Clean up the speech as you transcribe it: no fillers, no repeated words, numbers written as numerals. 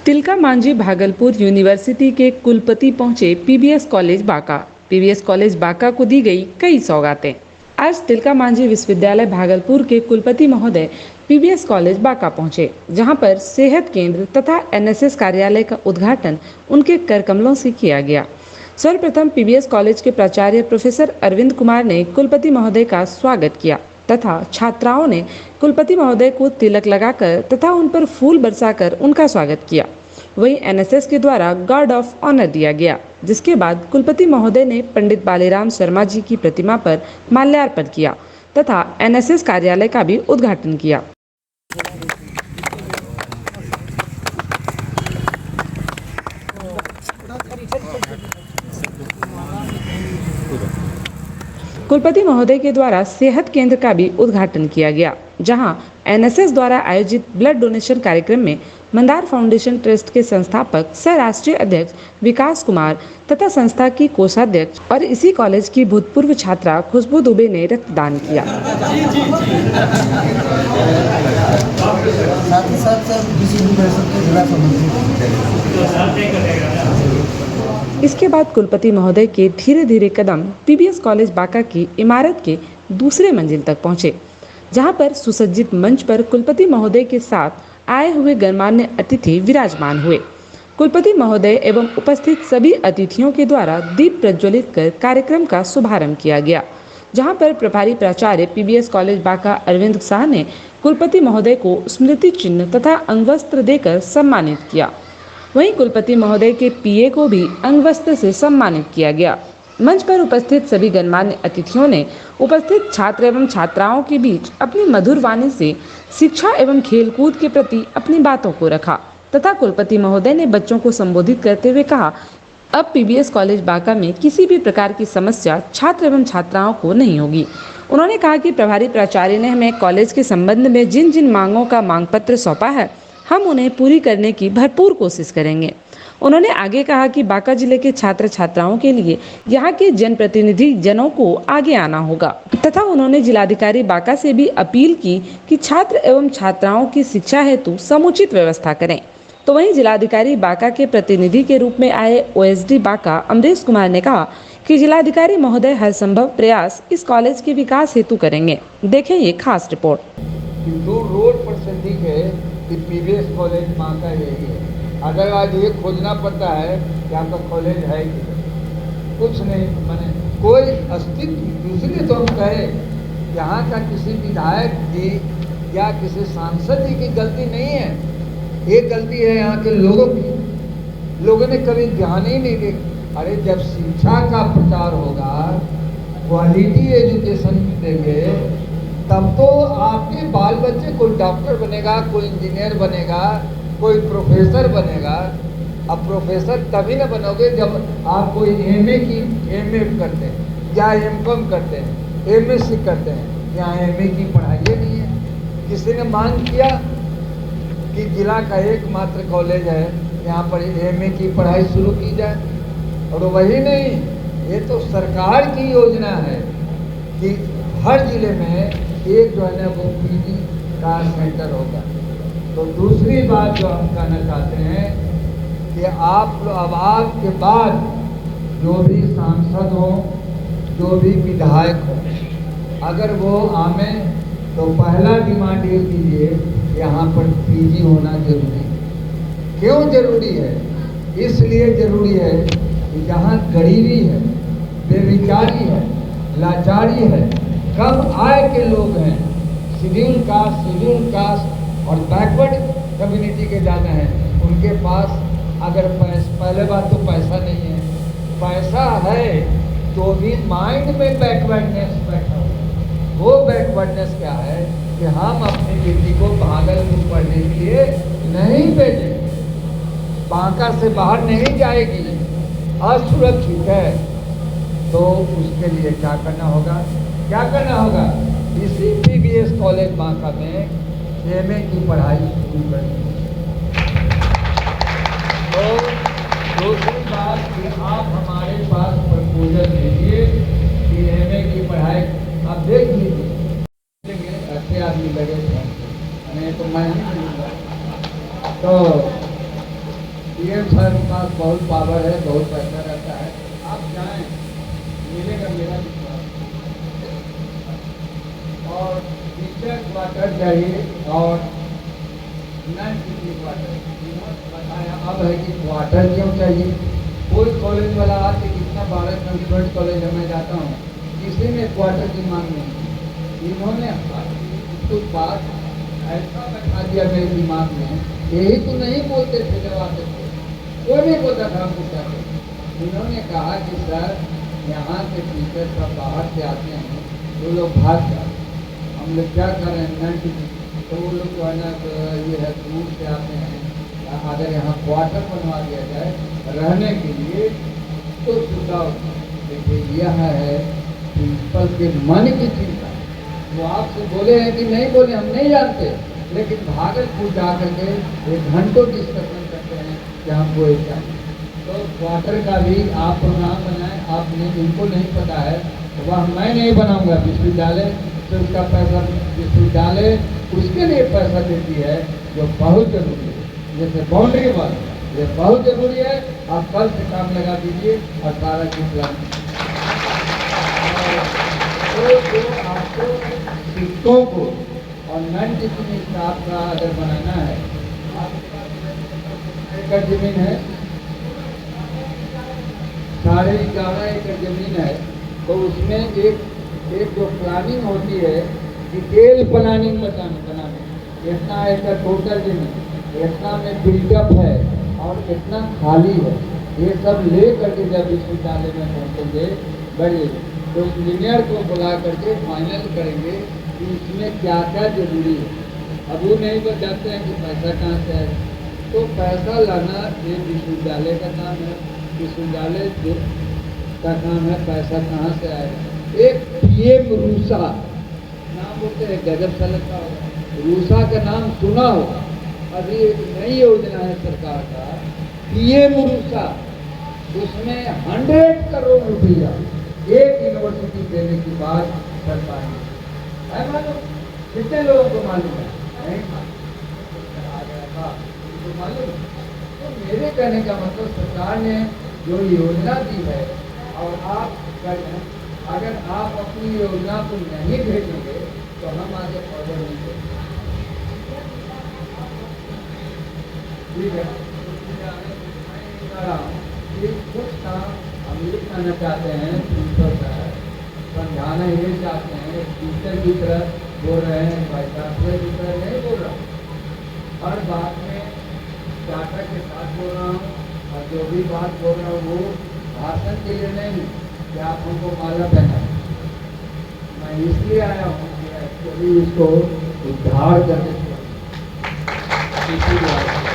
Tilka Manjhi Bhagalpur university के कुलपति पहुंचे PBS college Banka. PBS college Banka को दी गई कई सौगातें। आज तिलका मांझी विश्वविद्यालय भागलपुर के कुलपति महोदय पीबीएस कॉलेज बांका पहुंचे, जहां पर सेहत केंद्र तथा एनएसएस कार्यालय का उद्घाटन उनके करकमलों से किया गया। सर्वप्रथम पीबीएस कॉलेज के प्राचार्य प्रोफेसर अरविंद कुमार ने कुलपति महोदय का स्वागत किया तथा छात्राओं ने कुलपति महोदय को तिलक लगाकर तथा उन पर फूल बरसाकर उनका स्वागत किया। वहीं एनएसएस के द्वारा गार्ड ऑफ ऑनर दिया गया, जिसके बाद कुलपति महोदय ने पंडित बालीराम शर्मा जी की प्रतिमा पर माल्यार्पण किया तथा एनएसएस कार्यालय का भी उद्घाटन किया। कुलपति महोदय के द्वारा सेहत केंद्र का भी उद्घाटन किया गया, जहां एनएसएस द्वारा आयोजित ब्लड डोनेशन कार्यक्रम में मंदार फाउंडेशन ट्रस्ट के संस्थापक सह राष्ट्रीय अध्यक्ष विकास कुमार तथा संस्था की कोषाध्यक्ष और इसी कॉलेज की भूतपूर्व छात्रा खुशबू दुबे ने रक्तदान किया। इसके बाद कुलपति महोदय के धीरे धीरे कदम पीबीएस कॉलेज बांका की इमारत के दूसरे मंजिल तक पहुंचे, जहां पर सुसज्जित मंच पर कुलपति महोदय के साथ आए हुए गणमान्य अतिथि विराजमान हुए। कुलपति महोदय एवं उपस्थित सभी अतिथियों के द्वारा दीप प्रज्वलित कर कार्यक्रम का शुभारंभ किया गया, जहां पर प्रभारी प्राचार्य पीबीएस कॉलेज बांका अरविंद शाह ने कुलपति महोदय को स्मृति चिन्ह तथा अंगवस्त्र देकर सम्मानित किया। वहीं कुलपति महोदय के पीए को भी अंगवस्त्र से सम्मानित किया गया। मंच पर उपस्थित सभी गणमान्य अतिथियों ने उपस्थित छात्र एवं छात्राओं के बीच अपनी मधुर वाणी से शिक्षा एवं खेलकूद के प्रति अपनी बातों को रखा तथा कुलपति महोदय ने बच्चों को संबोधित करते हुए कहा, अब पीबीएस कॉलेज बांका में किसी भी प्रकार की समस्या छात्र एवं छात्राओं को नहीं होगी। उन्होंने कहा कि प्रभारी प्राचार्य ने हमें कॉलेज के संबंध में जिन जिन मांगों का मांग पत्र सौंपा है, हम उन्हें पूरी करने की भरपूर कोशिश करेंगे। उन्होंने आगे कहा कि बांका जिले के छात्र छात्राओं के लिए यहाँ के जनप्रतिनिधि जनों को आगे आना होगा तथा उन्होंने जिलाधिकारी बांका से भी अपील की कि छात्र एवं छात्राओं की शिक्षा हेतु समुचित व्यवस्था करें। तो वहीं जिलाधिकारी बांका के प्रतिनिधि के रूप में आए ओएसडी बांका अमरीश कुमार ने कहा कि जिलाधिकारी महोदय हर संभव प्रयास इस कॉलेज के विकास हेतु करेंगे। देखें ये खास रिपोर्ट। दो रोड पर से दिखे कि पीबीएस कॉलेज बांका यही है। अगर आज ये खोजना पड़ता है कि आपका कॉलेज है कि कुछ नहीं, माने कोई अस्तित्व दूसरी तो हम कहे यहाँ का किसी विधायक जी या किसी सांसद जी की गलती नहीं है, ये गलती है यहाँ के लोगों की। लोगों ने कभी ध्यान ही नहीं दिया। अरे जब शिक्षा का प्रचार होगा, क्वालिटी एजुकेशन देंगे, तब तो आपके बाल बच्चे कोई डॉक्टर बनेगा, कोई इंजीनियर बनेगा, कोई प्रोफेसर बनेगा। अब प्रोफेसर तभी ना बनोगे जब आप कोई एमए करते हैं या एमकॉम करते हैं, एमएससी करते हैं। यहाँ एमए की पढ़ाई नहीं है। किसी ने मांग किया कि जिला का एकमात्र कॉलेज है, यहाँ पर एमए की पढ़ाई शुरू की जाए। और वही नहीं, ये तो सरकार की योजना है कि हर जिले में एक जो है ना वो पीजी का सेंटर होगा। तो दूसरी बात जो हम कहना चाहते हैं कि आप अब आपके बाद जो भी सांसद हो, जो भी विधायक हो, अगर वो आमे तो पहला डिमांड ये कीजिए, यहाँ पर पीजी होना जरूरी है। क्यों जरूरी है? इसलिए जरूरी है कि जहाँ गरीबी है, बेविचारी है, लाचारी है, कम आय के लोग हैं, शेड्यूल कास्ट और बैकवर्ड कम्युनिटी के ज़्यादा हैं, उनके पास अगर पहले बात तो पैसा नहीं है, पैसा है तो भी माइंड में बैकवर्डनेस बैठा हुआ। वो बैकवर्डनेस क्या है कि हम अपनी बेटी को भागलपुर पढ़ने के लिए नहीं भेजेंगे, बांका से बाहर नहीं जाएगी, असुरक्षित है। तो उसके लिए क्या करना होगा? इसी पीबीएस कॉलेज बांका में एमए की पढ़ाई शुरू करनी है। तो दूसरी बात कि आप हमारे पास प्रपोजल दीजिए कि एमए की पढ़ाई आप देख लीजिए। अच्छे आदमी लगे थे, तो मैं तो पीएम साहब के पास बहुत पावर है, बहुत पैसा रहता है। आप जाएं, मिलेगा मेरा विश्वास। और टीचर क्वार्टर चाहिए और नॉन टीचिंग क्वार्टर। इन्होंने बताया अब है कि क्वार्टर क्यों चाहिए। कोई कॉलेज वाला आके कितना 12 कॉन्वेंट कॉलेज है मैं जाता हूँ, किसी में क्वार्टर की मांग नहीं। इन्होंने कुछ बात ऐसा बैठा दिया मेरे दिमाग में, यही तो नहीं बोलते थे जब आते थे, कोई नहीं बोलता था हमको क्या। इन्होंने कहा कि सर यहाँ के टीचर सब बाहर से आते हैं, वो लोग भाग जाते, हम लोग क्या करें, तो वो लोग जो है ना ये है दूर से आते हैं। अगर यहाँ क्वार्टर बनवा दिया जाए रहने के लिए तो सुविधा होती है। देखिए यह है प्रिंसिपल के मन की चिंता। वो आपसे बोले हैं कि नहीं बोले हम नहीं जानते, लेकिन भागलपुर जा करके एक घंटों डिस्कशन करते हैं कि हमको एक चाहिए। तो क्वार्टर का भी आप प्रोग्राम बनाएं। आपने इनको नहीं पता है तो वह मैं नहीं बनाऊंगा। विश्वविद्यालय से उसका पैसा, विश्वविद्यालय उसके लिए पैसा देती है जो बहुत जरूरी है, जैसे बाउंड्री वाल, ये बहुत जरूरी है। आप कल से काम लगा दीजिए और सारा चीज तो आपको शिक्षकों को और नॉन टीचिंग स्टाफ का अगर बनाना है, आपके पास एकड़ जमीन है, 11.5 एकड़ जमीन है, तो उसमें एक जो प्लानिंग होती है, डिटेल प्लानिंग बनाने इतना एकड़ टोटल जमीन, इतना में बिल्डअप है और इतना खाली है, ये सब ले करके जब विश्वविद्यालय में पहुँचेंगे बड़े तो इंजीनियर को बुला करके फाइनल करेंगे कि इसमें क्या क्या जरूरी है। अब वो नहीं बताते हैं कि पैसा कहाँ से आए, तो पैसा लाना ये विश्वविद्यालय का काम है, विश्वविद्यालय का काम है पैसा कहाँ से आएगा। एक पीएम रूसा नाम बोलते हैं, गजब सा लगता होगा, रूसा का नाम सुना हो। अभी एक नई योजना है सरकार का पीएम रूसा, उसमें 100 करोड़ रुपया एक यूनिवर्सिटी देने की बात सरकार है। मालूम कितने लोगों को मालूम है? नहीं मालूम। तो मेरे कहने का मतलब सरकार ने जो योजना दी है और आप अगर आप अपनी योजना को नहीं भेजेंगे तो हम आगे फॉरवर्ड नहीं करेंगे। ठीक है, कुछ काम हम ये कहना चाहते हैं, प्रिंसिपल साहब समझाना ये चाहते हैं, टीचर की तरह बोल रहे हैं, वाइस चांसलर की तरह नहीं बोल रहा। हर बात में डाटा के साथ बोल रहा हूँ और जो भी बात बोल रहा हूँ वो भाषण के लिए नहीं कि आप हमको माला पहना। मैं इसलिए आया हूँ कि एक्चुअली इसको उद्धार करने के लिए